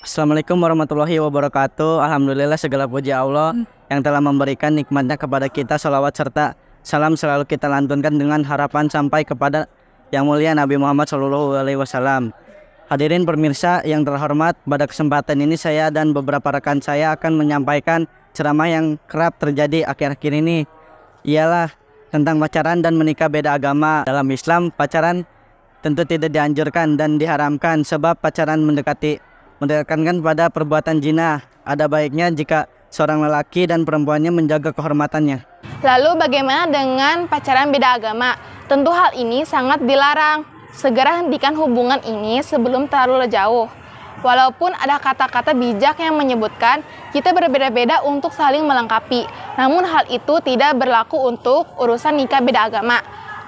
Assalamualaikum warahmatullahi wabarakatuh. Alhamdulillah segala puji Allah yang telah memberikan nikmatnya kepada kita. Salawat serta salam selalu kita lantunkan dengan harapan sampai kepada yang mulia Nabi Muhammad SAW. Hadirin pemirsa yang terhormat, pada kesempatan ini saya dan beberapa rekan saya akan menyampaikan ceramah yang kerap terjadi akhir-akhir ini. Ialah tentang pacaran dan menikah beda agama. Dalam Islam, pacaran tentu tidak dianjurkan dan diharamkan sebab pacaran mendekatkan pada perbuatan zina. Ada baiknya jika seorang lelaki dan perempuannya menjaga kehormatannya. Lalu bagaimana dengan pacaran beda agama? Tentu hal ini sangat dilarang. Segera hentikan hubungan ini sebelum terlalu jauh. Walaupun ada kata-kata bijak yang menyebutkan kita berbeda-beda untuk saling melengkapi, namun hal itu tidak berlaku untuk urusan nikah beda agama.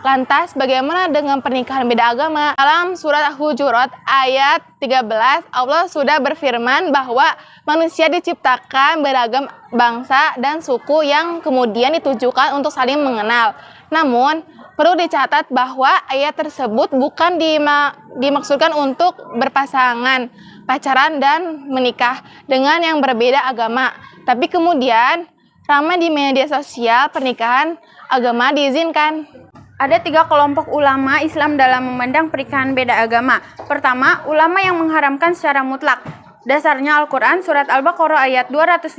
Lantas, bagaimana dengan pernikahan beda agama? Dalam surat Al-Hujurat ayat 13, Allah sudah berfirman bahwa manusia diciptakan beragam bangsa dan suku yang kemudian ditujukan untuk saling mengenal. Namun, perlu dicatat bahwa ayat tersebut bukan dimaksudkan untuk berpasangan, pacaran, dan menikah dengan yang berbeda agama. Tapi kemudian, ramai di media sosial pernikahan agama diizinkan. Ada 3 kelompok ulama Islam dalam memandang pernikahan beda agama. Pertama, ulama yang mengharamkan secara mutlak. Dasarnya Al-Quran surat Al-Baqarah ayat 221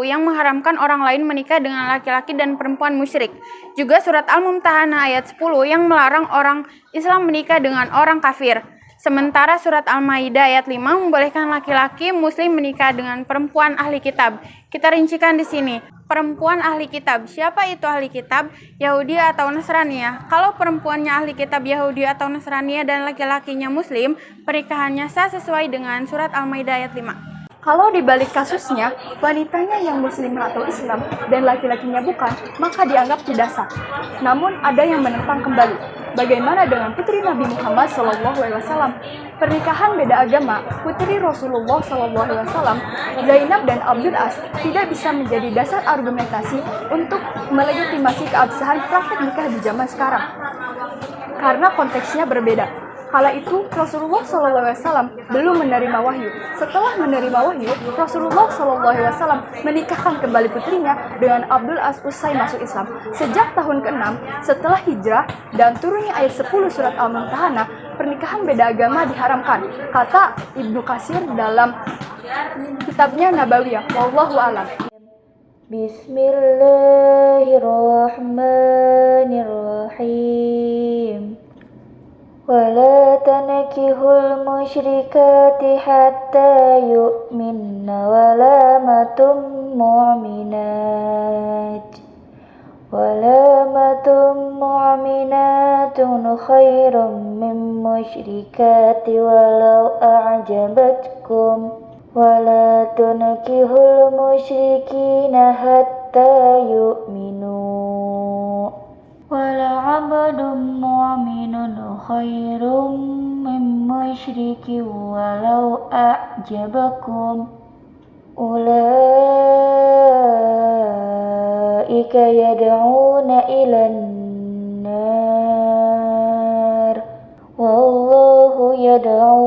yang mengharamkan orang lain menikah dengan laki-laki dan perempuan musyrik. Juga surat Al-Mumtahanah ayat 10 yang melarang orang Islam menikah dengan orang kafir. Sementara surat Al-Maidah ayat 5 membolehkan laki-laki muslim menikah dengan perempuan ahli kitab. Kita rincikan di sini. Perempuan ahli kitab. Siapa itu ahli kitab? Yahudi atau Nasrani? Kalau perempuannya ahli kitab Yahudi atau Nasrani dan laki-lakinya muslim, pernikahannya sah sesuai dengan surat Al-Maidah ayat 5. Kalau dibalik kasusnya, wanitanya yang muslim atau Islam dan laki-lakinya bukan, maka dianggap tidak sah. Namun ada yang menentang kembali. Bagaimana dengan putri Nabi Muhammad SAW? Pernikahan beda agama, putri Rasulullah SAW, Zainab dan Abdul As tidak bisa menjadi dasar argumentasi untuk melegitimasi keabsahan praktek nikah di zaman sekarang. Karena konteksnya berbeda. Kala itu Rasulullah SAW belum menerima wahyu. Setelah menerima wahyu, Rasulullah SAW menikahkan kembali putrinya dengan Abdul As usai masuk Islam. Sejak tahun ke-6 setelah hijrah dan turunnya ayat 10 surat Al-Mumtahanah, pernikahan beda agama diharamkan. Kata Ibnu Katsir dalam kitabnya Nabawiyah. Wallahu a'lam. Bismillahirrahmanirrahim. ولا تنكحوا المشركات حتى يؤمن ولامة مؤمنات خير من مشركات ولو أعجبتكم ولا تنكحوا المشركين حتى يؤمنوا ولعبد مؤمن خير من مشرك ولو أعجبكم أولئك يدعون إلى النار والله يدعو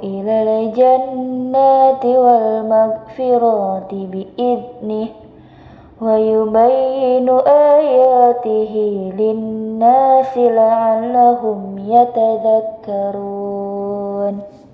إلى الجنة والمغفرة بإذنه ويبين آياته للناس لعلهم يتذكرون.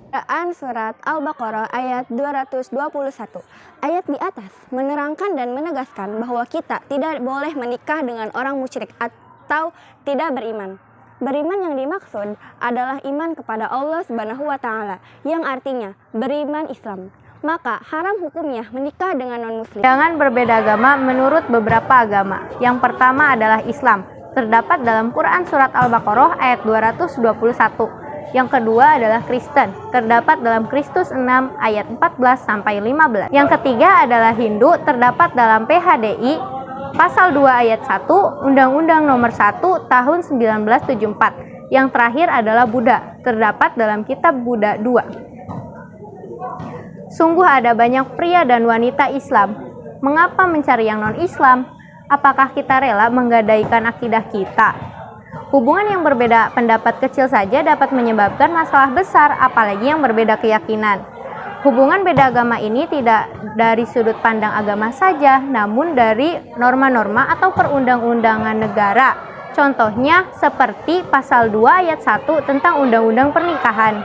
Quran Surat Al-Baqarah ayat 221. Ayat di atas menerangkan dan menegaskan bahwa kita tidak boleh menikah dengan orang musyrik atau tidak beriman. Beriman yang dimaksud adalah iman kepada Allah Subhanahu wa Ta'ala, yang artinya beriman Islam. Maka haram hukumnya menikah dengan non-muslim. Jangan berbeda agama menurut beberapa agama. Yang pertama adalah Islam. Terdapat dalam Quran surat Al-Baqarah ayat 221. Yang kedua adalah Kristen. Terdapat dalam Kristus 6 ayat 14 sampai 15. Yang ketiga adalah Hindu. Terdapat dalam PHDI pasal 2 ayat 1 Undang-Undang nomor 1 tahun 1974. Yang terakhir adalah Buddha. Terdapat dalam kitab Buddha 2. Sungguh ada banyak pria dan wanita Islam. Mengapa mencari yang non-Islam? Apakah kita rela menggadaikan akidah kita? Hubungan yang berbeda pendapat kecil saja dapat menyebabkan masalah besar, apalagi yang berbeda keyakinan. Hubungan beda agama ini tidak dari sudut pandang agama saja, namun dari norma-norma atau perundang-undangan negara. Contohnya seperti pasal 2 ayat 1 tentang undang-undang pernikahan.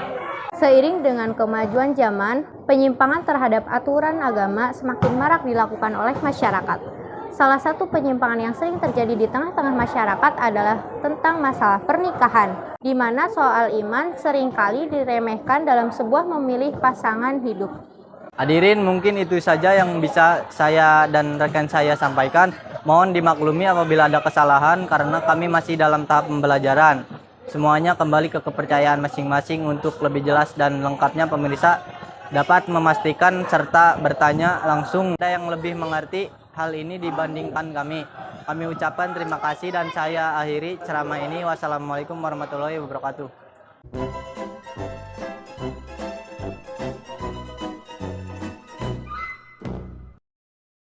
Seiring dengan kemajuan zaman, penyimpangan terhadap aturan agama semakin marak dilakukan oleh masyarakat. Salah satu penyimpangan yang sering terjadi di tengah-tengah masyarakat adalah tentang masalah pernikahan, di mana soal iman seringkali diremehkan dalam sebuah memilih pasangan hidup. Hadirin, mungkin itu saja yang bisa saya dan rekan saya sampaikan. Mohon dimaklumi apabila ada kesalahan karena kami masih dalam tahap pembelajaran. Semuanya kembali ke kepercayaan masing-masing. Untuk lebih jelas dan lengkapnya pemirsa dapat memastikan serta bertanya langsung ada yang lebih mengerti hal ini dibandingkan kami. Kami ucapkan terima kasih dan saya akhiri ceramah ini. Wassalamualaikum warahmatullahi wabarakatuh.